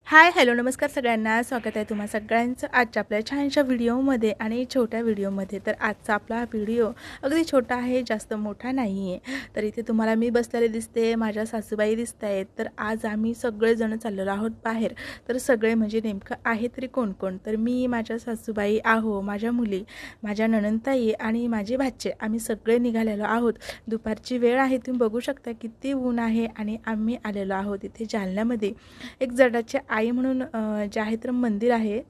Hi hello नमस्कार सगळ्यांना, स्वागत आहे तुम्हा सगळ्यांचं आजच्या आपल्या छानशा व्हिडिओमध्ये आणि छोट्या व्हिडिओमध्ये। तर आजचा आपला व्हिडिओ अगदी छोटा आहे, जास्त मोठा नाही आहे। तर इथे तुम्हाला मी बसलेले दिसते, माझ्या सासूबाई दिसत आहेत। तर आज आम्ही सगळेजण चाललेलो आहोत बाहेर। तर सगळे म्हणजे नेमकं आहे तरी कोण कोण, तर मी, माझ्या सासूबाई, आहो, माझ्या मुली, माझ्या नणंदताई आणि माझे भाचे, आम्ही सगळे निघालेलो आहोत। दुपारची वेळ आहे, तुम्ही बघू शकता किती ऊन आहे आणि आम्ही आलेलो आहोत इथे जालन्यामध्ये एक जडाचे आई म्हणून जे आहे तर मंदिर आहे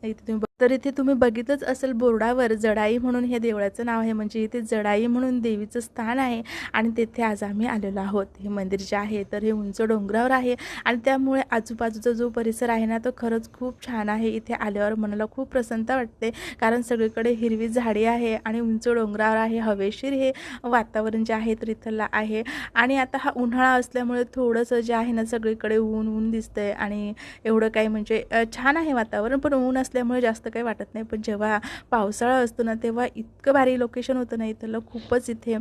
इथे तुम्ही बघितच असेल बोर्डावर जडाई म्हणून हे देवळाचं नाव आहे। म्हणजे इथे जडाई म्हणून देवीचं स्थान आहे आणि तेथे आज आम्ही आलेलो आहोत। हे मंदिर जे आहे तर हे उंच डोंगरावर आहे आणि त्यामुळे आजूबाजूचा जो परिसर आहे ना तो खरंच खूप छान आहे। इथे आल्यावर मनाला खूप प्रसन्नता वाटते, कारण सगळीकडे हिरवी झाडी आहे आणि उंच डोंगरावर आहे, हवेशीर हे वातावरण जे आहे तर इथलं आहे। आणि आता हा उन्हाळा असल्यामुळे थोडंसं जे आहे ना सगळीकडे ऊन ऊन दिसतंय आणि एवढं काही म्हणजे छान आहे वातावरण, पण ऊन असल्यामुळे जास्त काही वाटत नाही। पण जेव्हा पावसाळा असतो ना तेव्हा इतकं भारी लोकेशन होतं ना इथलं, खूपच इथे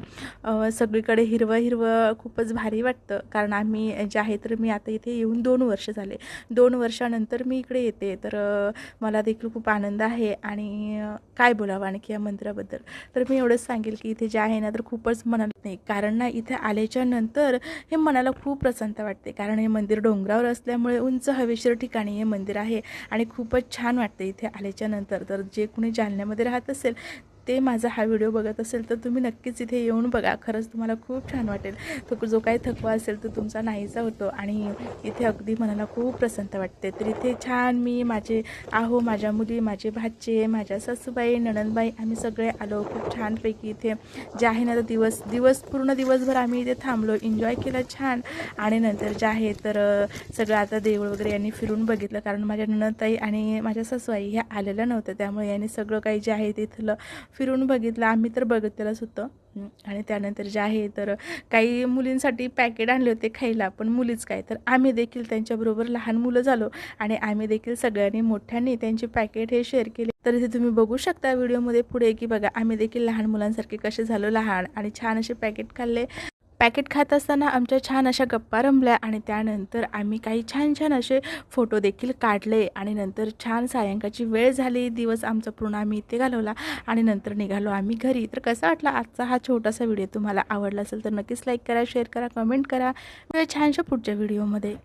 सगळीकडे हिरवं हिरवं खूपच भारी वाटतं। कारण आम्ही जे आहे तर मी आता इथे येऊन 2 वर्ष झाले, 2 वर्षानंतर मी इकडे येते। तर मला देखील खूप आनंद आहे आणि काय बोलावं आणखी या मंदिराबद्दल। तर मी एवढंच सांगेल की इथे जे आहे ना तर खूपच मनाला नाही, कारण ना इथे आल्याच्या नंतर हे मनाला खूप प्रसन्नता वाटते, कारण हे मंदिर डोंगरावर असल्यामुळे उंच हवेशीर ठिकाणी हे मंदिर आहे आणि खूपच छान वाटते इथे आल्याच्या नंतर। तर जे कोणी जालन्यामध्ये राहत असेल ते माझा हा व्हिडिओ बघत असेल तर तुम्ही नक्कीच इथे येऊन बघा, खरंच तुम्हाला खूप छान वाटेल। तो जो काही थकवा असेल तो तुमचा नाहीसा होतो आणि इथे अगदी मनाला खूप प्रसन्नता वाटते। तर इथे छान मी, माझे आहो, माझ्या मुली, माझे भाचे, माझ्या सासूबाई, नणंदबाई, आम्ही सगळे आलो खूप छानपैकी। इथे जे आहे ना पूर्ण दिवसभर आम्ही इथे थांबलो, एन्जॉय केला छान। आणि नंतर जे आहे तर सगळं आता देऊळ वगैरे यांनी फिरून बघितलं, कारण माझ्या नणंदताई आणि माझ्या सासूबाई ह्या आलेल्या नव्हत्या, त्यामुळे यांनी सगळं काही जे आहे तिथलं फिरून बघितलं। आम्ही तर बघितलेलंच होतं। आणि त्यानंतर जे आहे तर काही मुलींसाठी पॅकेट आणले होते खायला, पण मुलीच काय तर आम्ही देखील त्यांच्याबरोबर लहान मुलं झालो आणि आम्ही देखील सगळ्यांनी मोठ्यांनी त्यांचे पॅकेट हे शेअर केले। तर इथे तुम्ही बघू शकता व्हिडिओमध्ये पुढे की बघा आम्ही देखील लहान मुलांसारखे कसे झालो लहान आणि छान असे पॅकेट खाल्ले। पॅकेट खात असताना आमच्या छान अशा गप्पा रंगल्या आणि त्यानंतर आम्ही काही छान छान असे फोटो देखील काढले आणि नंतर छान सायंकाळची वेळ झाली, दिवस आमचा पूर्ण आम्ही इथे घालवला आणि नंतर निघालो आम्ही घरी। तर कसा वाटला आजचा हा छोटासा व्हिडिओ? तुम्हाला आवडला असेल तर नक्कीच लाईक करा, शेअर करा, कमेंट करा। छानशा पुढच्या व्हिडिओमध्ये।